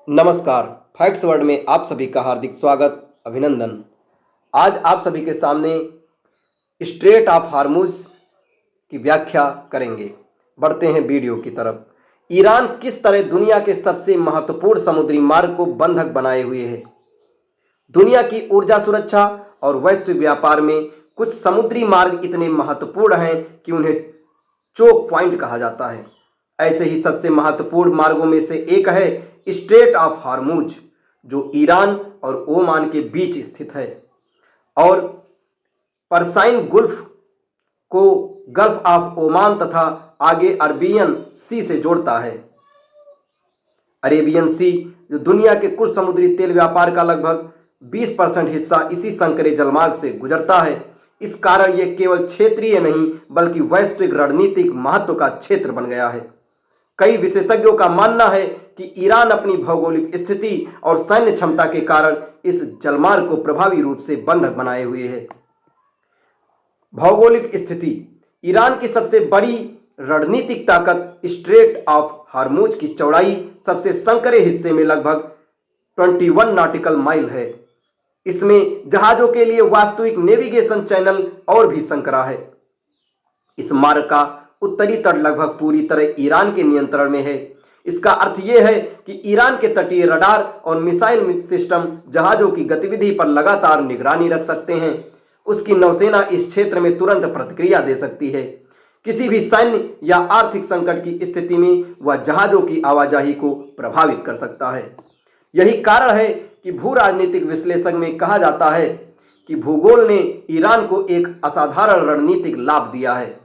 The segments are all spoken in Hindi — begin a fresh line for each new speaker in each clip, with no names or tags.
नमस्कार। फैक्ट्स वर्ल्ड में आप सभी का हार्दिक स्वागत, अभिनंदन। आज आप सभी के सामने स्ट्रेट ऑफ हार्मुज की व्याख्या करेंगे। बढ़ते हैं वीडियो की तरफ। ईरान किस तरह दुनिया के सबसे महत्वपूर्ण समुद्री मार्ग को बंधक बनाए हुए है। दुनिया की ऊर्जा सुरक्षा और वैश्विक व्यापार में कुछ समुद्री मार्ग इतने महत्वपूर्ण हैं कि उन्हें चोक पॉइंट कहा जाता है। ऐसे ही सबसे महत्वपूर्ण मार्गों में से एक है स्ट्रेट ऑफ हार्मुज, जो ईरान और ओमान के बीच स्थित है और परसाइन गुल्फ को गल्फ ऑफ ओमान तथा आगे अरेबियन सी से जोड़ता है। अरेबियन सी, जो दुनिया के कुल समुद्री तेल व्यापार का लगभग 20% हिस्सा इसी संकरे जलमार्ग से गुजरता है। इस कारण यह केवल क्षेत्रीय नहीं बल्कि वैश्विक रणनीतिक महत्व का क्षेत्र बन गया है। कई विशेषज्ञों का मानना है कि ईरान अपनी भौगोलिक स्थिति और सैन्य क्षमता के कारण इस जलमार्ग को प्रभावी रूप से बंधक बनाए हुए है। भौगोलिक स्थिति: ईरान की सबसे बड़ी रणनीतिक ताकत स्ट्रेट ऑफ हार्मुज की चौड़ाई सबसे संकरे हिस्से में लगभग 21 नॉटिकल माइल है। इसमें जहाजों के लिए वास्तविक नेविगेशन चैनल और भी संकरा है। इस मार्ग का उत्तरी तट लगभग पूरी तरह ईरान के नियंत्रण में है। इसका अर्थ यह है कि ईरान के तटीय रडार और मिसाइल सिस्टम जहाजों की गतिविधि पर लगातार निगरानी रख सकते हैं। उसकी नौसेना इस क्षेत्र में तुरंत प्रतिक्रिया दे सकती है। किसी भी सैन्य या आर्थिक संकट की स्थिति में वह जहाजों की आवाजाही को प्रभावित कर सकता है। यही कारण है कि भू राजनीतिक विश्लेषक में कहा जाता है कि भूगोल ने ईरान को एक असाधारण रणनीतिक लाभ दिया है।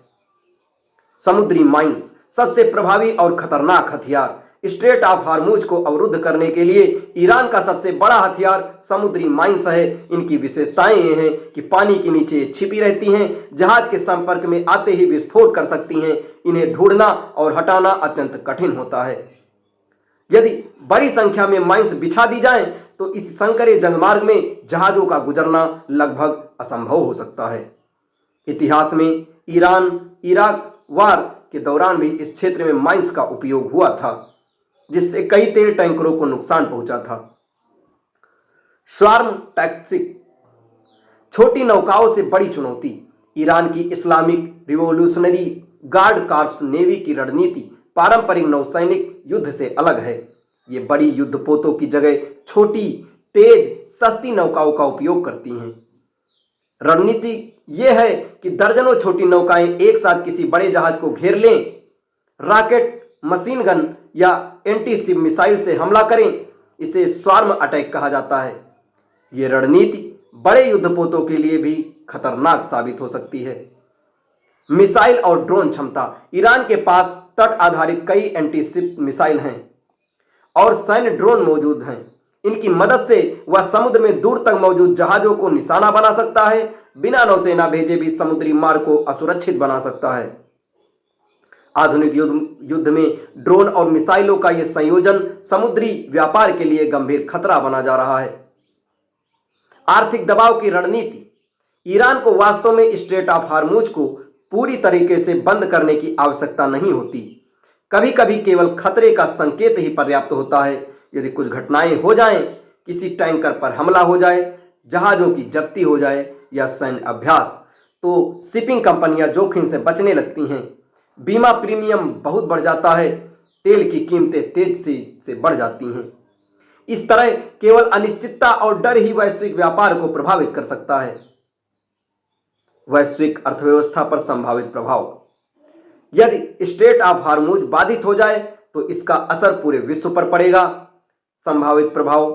समुद्री माइंस: सबसे प्रभावी और खतरनाक हथियार। स्ट्रेट ऑफ हार्मुज को अवरुद्ध करने के लिए ईरान का सबसे बड़ा हथियार समुद्री माइंस है। इनकी विशेषताएं ये हैं कि पानी के नीचे छिपी रहती हैं, जहाज के संपर्क में आते ही विस्फोट कर सकती हैं। इन्हें ढूंढना और हटाना अत्यंत कठिन होता है। यदि बड़ी संख्या में माइंस बिछा दी जाएं तो इस संकरे जलमार्ग में जहाजों का गुजरना लगभग असंभव हो सकता है। इतिहास में ईरान इराक वार के दौरान भी इस क्षेत्र में माइंस का उपयोग हुआ था, जिससे कई तेल टैंकरों को नुकसान पहुंचा था। स्वार्म टैक्टिक्स: छोटी नौकाओं से बड़ी चुनौती। ईरान की Islamic revolutionary guard corps navy की रणनीति पारंपरिक नौसैनिक युद्ध से अलग है। ये बड़ी युद्धपोतों की जगह छोटी, तेज, सस्ती नौकाओं का उपयोग करती हैं। रणनीति यह है कि दर्जनों छोटी नौकाएं एक साथ किसी बड़े जहाज को घेर लें, रॉकेट, मशीन गन या एंटी शिप मिसाइल से हमला करें। इसे स्वार्म अटैक कहा जाता है। यह रणनीति बड़े युद्धपोतों के लिए भी खतरनाक साबित हो सकती है। मिसाइल और ड्रोन क्षमता: ईरान के पास तट आधारित कई एंटी शिप मिसाइल हैं और सैन्य ड्रोन मौजूद हैं। इनकी मदद से वह समुद्र में दूर तक मौजूद जहाजों को निशाना बना सकता है। बिना नौसेना भेजे भी समुद्री मार्ग को असुरक्षित बना सकता है। आधुनिक युद्ध में ड्रोन और मिसाइलों का यह संयोजन समुद्री व्यापार के लिए गंभीर खतरा बना जा रहा है। आर्थिक दबाव की रणनीति: ईरान को वास्तव में स्ट्रेट ऑफ हार्मुज को पूरी तरीके से बंद करने की आवश्यकता नहीं होती। कभी कभी केवल खतरे का संकेत ही पर्याप्त होता है। यदि कुछ घटनाएं हो जाएं, किसी टैंकर पर हमला हो जाए, जहाजों की जब्ती हो जाए या सैन्य अभ्यास, तो शिपिंग कंपनियां जोखिम से बचने लगती हैं। बीमा प्रीमियम बहुत बढ़ जाता है। तेल की कीमतें तेजी से बढ़ जाती हैं। इस तरह केवल अनिश्चितता और डर ही वैश्विक व्यापार को प्रभावित कर सकता है। वैश्विक अर्थव्यवस्था पर संभावित प्रभाव: यदि स्ट्रेट ऑफ हार्मुज बाधित हो जाए तो इसका असर पूरे विश्व पर पड़ेगा। संभावित प्रभाव: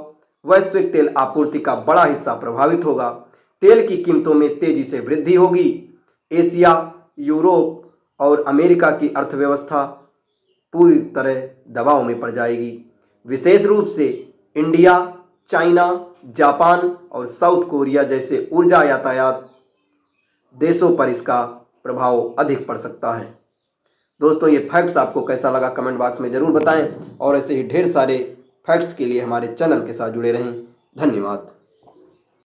वैश्विक तेल आपूर्ति का बड़ा हिस्सा प्रभावित होगा। तेल की कीमतों में तेजी से वृद्धि होगी। एशिया, यूरोप और अमेरिका की अर्थव्यवस्था पूरी तरह दबाव में पड़ जाएगी। विशेष रूप से इंडिया, चाइना, जापान और साउथ कोरिया जैसे ऊर्जा यातायात देशों पर इसका प्रभाव अधिक पड़ सकता है। दोस्तों, ये फैक्ट्स आपको कैसा लगा कमेंट बॉक्स में जरूर बताएं और ऐसे ही ढेर सारे फैक्ट्स के लिए हमारे चैनल के साथ जुड़े रहें। धन्यवाद।